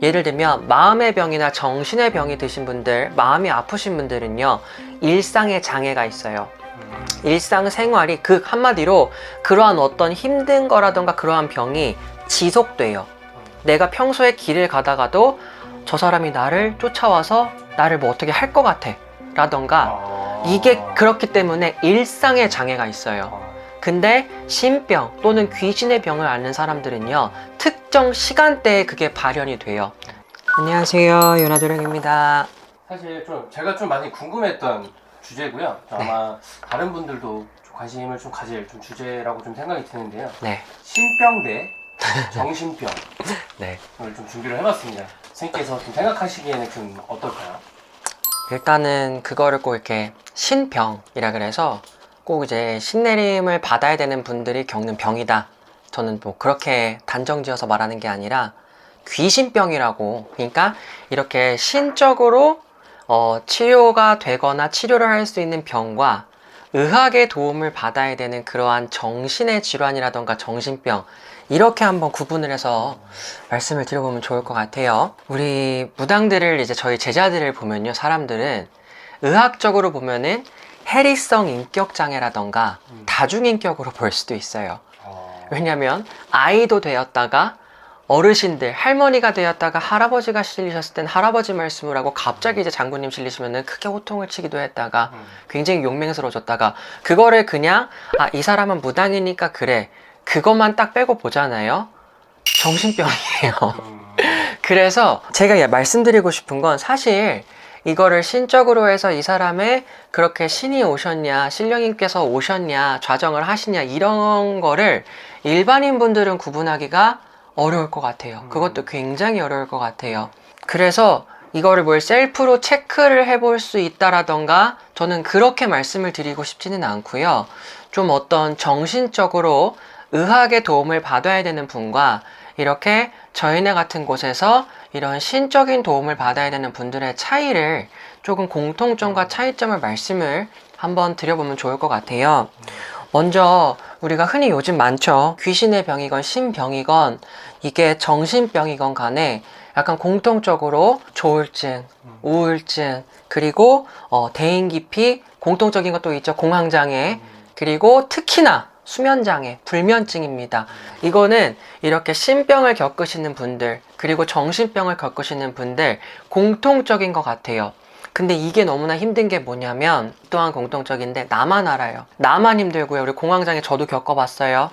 예를 들면 마음의 병이나 정신의 병이 드신 분들, 마음이 아프신 분들은요, 일상에 장애가 있어요. 일상생활이 한마디로 그러한 어떤 힘든 거라던가 그러한 병이 지속돼요. 내가 평소에 길을 가다가도 저 사람이 나를 쫓아와서 나를 뭐 어떻게 할 것 같아 라던가, 이게 그렇기 때문에 일상에 장애가 있어요. 근데 신병 또는 귀신의 병을 앓는 사람들은요, 특정 시간대에 그게 발현이 돼요. 안녕하세요, 연하도령입니다. 사실 제가 좀 많이 궁금했던 주제고요. 아마 다른 분들도 좀 관심을 좀 가질 주제라고 좀 생각이 드는데요. 네. 신병 대 정신병 네. 오늘 좀 준비를 해봤습니다. 선생님께서 좀 생각하시기에는 좀 어떨까요? 일단은 그거를 꼭 이렇게 신병이라 그래서 꼭 이제 신내림을 받아야 되는 분들이 겪는 병이다. 저는 뭐 그렇게 단정 지어서 말하는 게 아니라 귀신병이라고, 그러니까 이렇게 신적으로 치료가 되거나 치료를 할 수 있는 병과 의학의 도움을 받아야 되는 그러한 정신의 질환이라던가 정신병, 이렇게 한번 구분을 해서 말씀을 드려보면 좋을 것 같아요. 우리 무당들을, 이제 저희 제자들을 보면요, 사람들은 의학적으로 보면은 해리성 인격장애라던가 다중인격으로 볼 수도 있어요. 왜냐면 아이도 되었다가 어르신들, 할머니가 되었다가 할아버지가 실리셨을 땐 할아버지 말씀을 하고, 갑자기 이제 장군님 실리시면은 크게 호통을 치기도 했다가 굉장히 용맹스러워졌다가, 그거를 그냥 이 사람은 무당이니까 그래, 그것만 딱 빼고 보잖아요. 정신병이에요. 그래서 제가 말씀드리고 싶은 건, 사실 이거를 신적으로 해서 이 사람의 그렇게 신이 오셨냐, 신령님께서 오셨냐, 좌정을 하시냐, 이런 거를 일반인 분들은 구분하기가 어려울 것 같아요. 그것도 굉장히 어려울 것 같아요. 그래서 이거를 뭘 셀프로 체크를 해볼 수 있다라던가, 저는 그렇게 말씀을 드리고 싶지는 않고요. 좀 어떤 정신적으로 의학의 도움을 받아야 되는 분과 이렇게 저희네 같은 곳에서 이런 신적인 도움을 받아야 되는 분들의 차이를, 조금 공통점과 차이점을 말씀을 한번 드려보면 좋을 것 같아요. 먼저 우리가 흔히 요즘 많죠. 귀신의 병이건 신병이건 이게 정신병이건 간에 약간 공통적으로 조울증, 우울증, 그리고 대인기피, 공통적인 것도 있죠. 공황장애, 그리고 특히나 수면장애, 불면증입니다. 이거는 이렇게 신병을 겪으시는 분들, 그리고 정신병을 겪으시는 분들 공통적인 것 같아요. 근데 이게 너무나 힘든 게 뭐냐면, 또한 공통적인데 나만 알아요. 나만 힘들고요. 우리 공황장애 저도 겪어봤어요.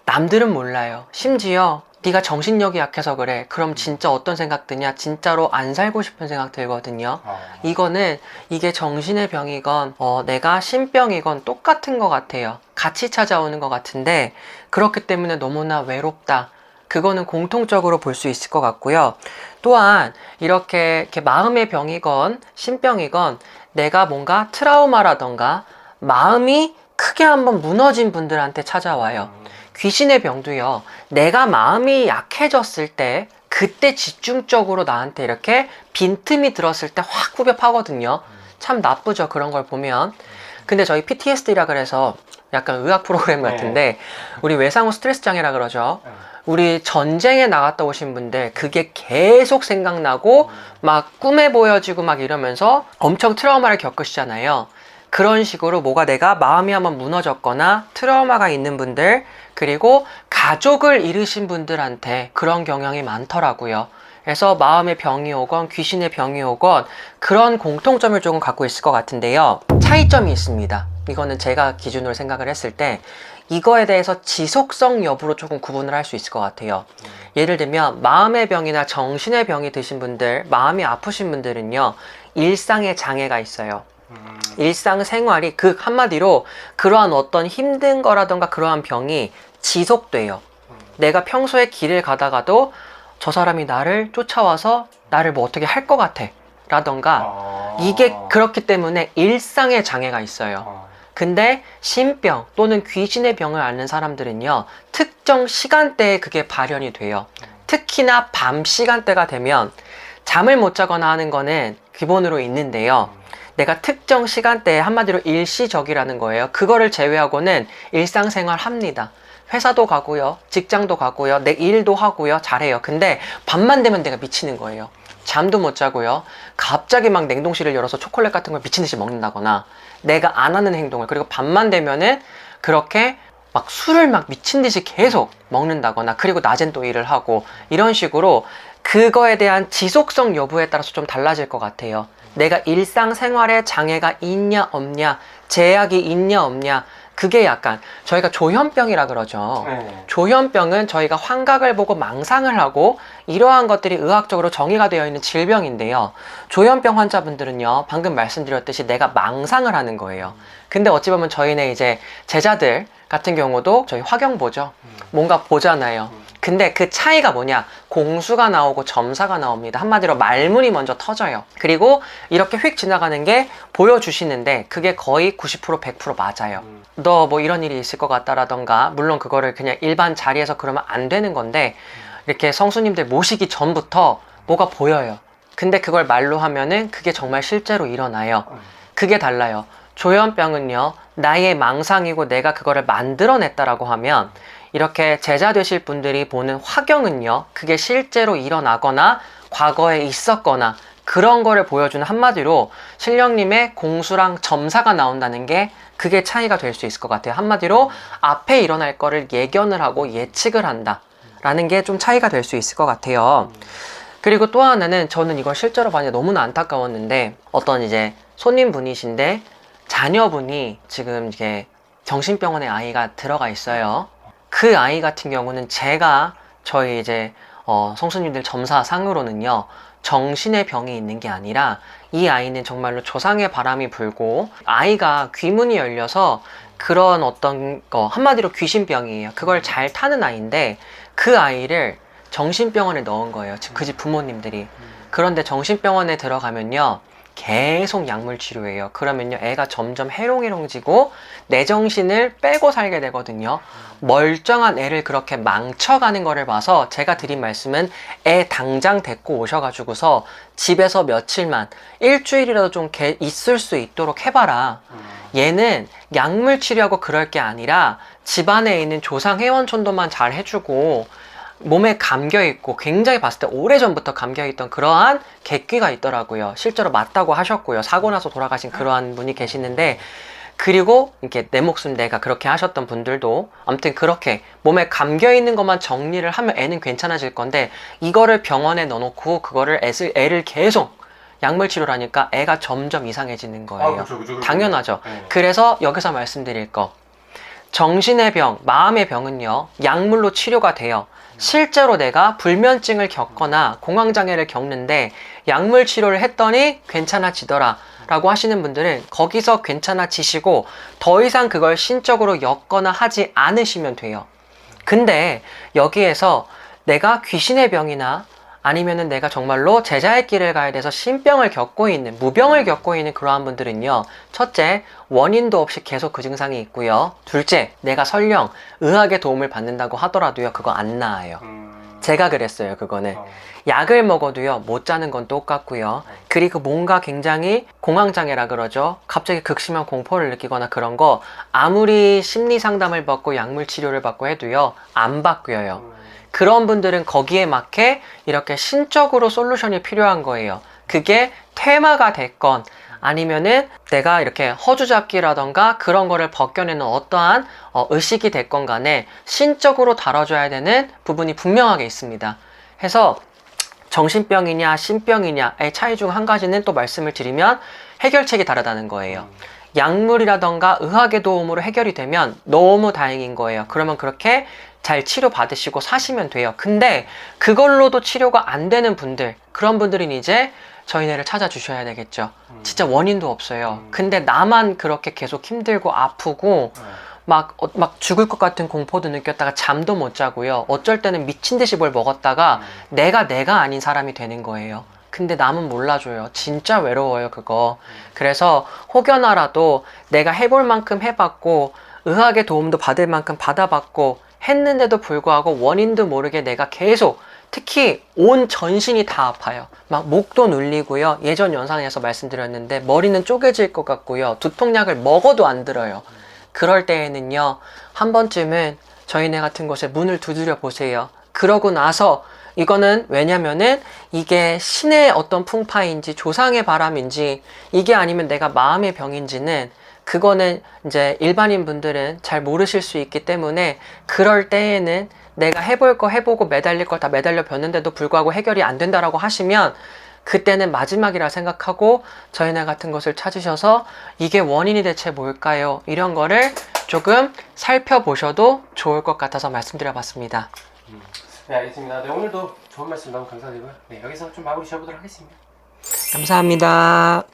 남들은 몰라요. 심지어 네가 정신력이 약해서 그래, 그럼 진짜 어떤 생각 드냐, 진짜로 안 살고 싶은 생각 들거든요. 이게 정신의 병이건 내가 신병이건 똑같은 것 같아요. 같이 찾아오는 것 같은데, 그렇기 때문에 너무나 외롭다, 그거는 공통적으로 볼 수 있을 것 같고요. 또한 이렇게 마음의 병이건 신병이건 내가 뭔가 트라우마라던가 마음이 크게 한번 무너진 분들한테 찾아와요. 귀신의 병도요, 내가 마음이 약해졌을 때, 그때 집중적으로 나한테 이렇게 빈틈이 들었을 때 확 후벼 파거든요. 참 나쁘죠, 그런 걸 보면. 근데 저희 PTSD라 그래서 약간 의학 프로그램 같은데, 우리 외상후 스트레스 장애라 그러죠. 우리 전쟁에 나갔다 오신 분들, 그게 계속 생각나고 막 꿈에 보여지고 막 이러면서 엄청 트라우마를 겪으시잖아요. 그런 식으로 내가 마음이 한번 무너졌거나 트라우마가 있는 분들, 그리고 가족을 잃으신 분들한테 그런 경향이 많더라고요. 그래서 마음의 병이 오건 귀신의 병이 오건 그런 공통점을 조금 갖고 있을 것 같은데요. 차이점이 있습니다. 이거는 제가 기준으로 생각을 했을 때 이거에 대해서 지속성 여부로 조금 구분을 할 수 있을 것 같아요. 예를 들면 마음의 병이나 정신의 병이 드신 분들, 마음이 아프신 분들은요, 일상에 장애가 있어요. 일상생활이 한마디로 그러한 어떤 힘든 거라던가 그러한 병이 지속돼요. 내가 평소에 길을 가다가도 저 사람이 나를 쫓아와서 나를 뭐 어떻게 할 것 같아 라던가, 이게 그렇기 때문에 일상에 장애가 있어요. 근데 신병 또는 귀신의 병을 앓는 사람들은요, 특정 시간대에 그게 발현이 돼요. 특히나 밤 시간대가 되면, 잠을 못 자거나 하는 거는 기본으로 있는데요, 내가 특정 시간대에 한마디로 일시적이라는 거예요. 그거를 제외하고는 일상생활 합니다. 회사도 가고요, 직장도 가고요, 내 일도 하고요, 잘해요. 근데 밤만 되면 내가 미치는 거예요. 잠도 못 자고요, 갑자기 막 냉동실을 열어서 초콜릿 같은 걸 미친 듯이 먹는다거나, 내가 안 하는 행동을, 그리고 밤만 되면은 그렇게 막 술을 막 미친 듯이 계속 먹는다거나, 그리고 낮엔 또 일을 하고, 이런 식으로 그거에 대한 지속성 여부에 따라서 좀 달라질 것 같아요. 내가 일상생활에 장애가 있냐 없냐, 제약이 있냐 없냐, 그게 약간 저희가 조현병이라 그러죠. 네. 조현병은 저희가 환각을 보고 망상을 하고 이러한 것들이 의학적으로 정의가 되어 있는 질병인데요. 조현병 환자분들은요, 방금 말씀드렸듯이 내가 망상을 하는 거예요. 근데 어찌 보면 저희네 이제 제자들 같은 경우도 저희 화경 보죠. 뭔가 보잖아요. 근데 그 차이가 뭐냐? 공수가 나오고 점사가 나옵니다. 한마디로 말문이 먼저 터져요. 그리고 이렇게 휙 지나가는 게 보여주시는데 그게 거의 90% 100% 맞아요. 너 뭐 이런 일이 있을 것 같다라던가, 물론 그거를 그냥 일반 자리에서 그러면 안 되는 건데, 이렇게 성수님들 모시기 전부터 뭐가 보여요. 근데 그걸 말로 하면은 그게 정말 실제로 일어나요. 그게 달라요. 조현병은요, 나의 망상이고 내가 그거를 만들어냈다라고 하면, 이렇게 제자 되실 분들이 보는 화경은요, 그게 실제로 일어나거나 과거에 있었거나 그런 거를 보여주는, 한마디로 신령님의 공수랑 점사가 나온다는 게 그게 차이가 될 수 있을 것 같아요. 한마디로 앞에 일어날 거를 예견을 하고 예측을 한다 라는 게 좀 차이가 될 수 있을 것 같아요. 그리고 또 하나는, 저는 이걸 실제로 봤는데 너무나 안타까웠는데, 어떤 이제 손님분이신데 자녀분이 지금 이게 정신병원에 아이가 들어가 있어요. 그 아이 같은 경우는 제가 저희 이제 성수님들 점사상으로는요, 정신의 병이 있는 게 아니라 이 아이는 정말로 조상의 바람이 불고 아이가 귀문이 열려서 그런 어떤 거, 한마디로 귀신병이에요. 그걸 잘 타는 아이인데 그 아이를 정신병원에 넣은 거예요. 그 집 부모님들이. 그런데 정신병원에 들어가면요, 계속 약물 치료예요. 그러면요, 애가 점점 해롱해롱지고 내 정신을 빼고 살게 되거든요. 멀쩡한 애를 그렇게 망쳐가는 거를 봐서 제가 드린 말씀은, 애 당장 데리고 오셔가지고서 집에서 며칠만, 일주일이라도 좀 있을 수 있도록 해봐라. 얘는 약물 치료하고 그럴 게 아니라 집안에 있는 조상 회원촌도만 잘 해주고 몸에 감겨있고, 굉장히 봤을 때 오래전부터 감겨있던 그러한 객귀가 있더라고요. 실제로 맞다고 하셨고요. 사고 나서 돌아가신 그러한 분이 계시는데, 그리고 이렇게 내 목숨 내가 그렇게 하셨던 분들도 아무튼 그렇게 몸에 감겨있는 것만 정리를 하면 애는 괜찮아질 건데, 이거를 병원에 넣어놓고 그거를 애를 계속 약물 치료를 하니까 애가 점점 이상해지는 거예요. 그쵸. 당연하죠. 네. 그래서 여기서 말씀드릴 거, 정신의 병, 마음의 병은요, 약물로 치료가 돼요. 실제로 내가 불면증을 겪거나 공황장애를 겪는데 약물 치료를 했더니 괜찮아지더라 라고 하시는 분들은 거기서 괜찮아지시고 더 이상 그걸 신적으로 엮거나 하지 않으시면 돼요. 근데 여기에서 내가 귀신의 병이나 아니면은 내가 정말로 제자의 길을 가야 돼서 신병을 겪고 있는, 무병을 겪고 있는 그러한 분들은요, 첫째, 원인도 없이 계속 그 증상이 있고요. 둘째, 내가 설령 의학의 도움을 받는다고 하더라도요, 그거 안 나아요. 제가 그랬어요. 그거는 약을 먹어도요, 못 자는 건 똑같고요. 그리고 뭔가 굉장히 공황장애라 그러죠. 갑자기 극심한 공포를 느끼거나 그런 거, 아무리 심리 상담을 받고 약물 치료를 받고 해도요, 안 바뀌어요. 그런 분들은 거기에 맞게 이렇게 신적으로 솔루션이 필요한 거예요. 그게 퇴마가 됐건 아니면은 내가 이렇게 허주잡기라던가 그런 거를 벗겨내는 어떠한 의식이 됐건 간에 신적으로 다뤄줘야 되는 부분이 분명하게 있습니다. 해서 정신병이냐 신병이냐의 차이 중 한 가지는 또 말씀을 드리면 해결책이 다르다는 거예요. 약물이라던가 의학의 도움으로 해결이 되면 너무 다행인 거예요. 그러면 그렇게 잘 치료받으시고 사시면 돼요. 근데 그걸로도 치료가 안 되는 분들, 그런 분들은 이제 저희네를 찾아주셔야 되겠죠. 진짜 원인도 없어요. 근데 나만 그렇게 계속 힘들고 아프고 막 죽을 것 같은 공포도 느꼈다가 잠도 못 자고요. 어쩔 때는 미친 듯이 뭘 먹었다가 내가 아닌 사람이 되는 거예요. 근데 남은 몰라줘요. 진짜 외로워요, 그거. 그래서 혹여나라도 내가 해볼 만큼 해봤고 의학의 도움도 받을 만큼 받아봤고 했는데도 불구하고 원인도 모르게 내가 계속, 특히 온 전신이 다 아파요. 막 목도 눌리고요. 예전 영상에서 말씀드렸는데 머리는 쪼개질 것 같고요. 두통약을 먹어도 안 들어요. 그럴 때에는요, 한 번쯤은 저희네 같은 곳에 문을 두드려 보세요. 그러고 나서 이거는 왜냐면은 이게 신의 어떤 풍파인지 조상의 바람인지 이게 아니면 내가 마음의 병인지는 그거는 이제 일반인 분들은 잘 모르실 수 있기 때문에 그럴 때에는 내가 해볼 거 해보고 매달릴 거 다 매달려 봤는데도 불구하고 해결이 안 된다라고 하시면 그때는 마지막이라 생각하고 저희네 같은 것을 찾으셔서 이게 원인이 대체 뭘까요? 이런 거를 조금 살펴보셔도 좋을 것 같아서 말씀드려 봤습니다. 네, 알겠습니다. 네, 오늘도 좋은 말씀 너무 감사드리고요. 네, 여기서 좀 마무리 지어보도록 하겠습니다. 감사합니다.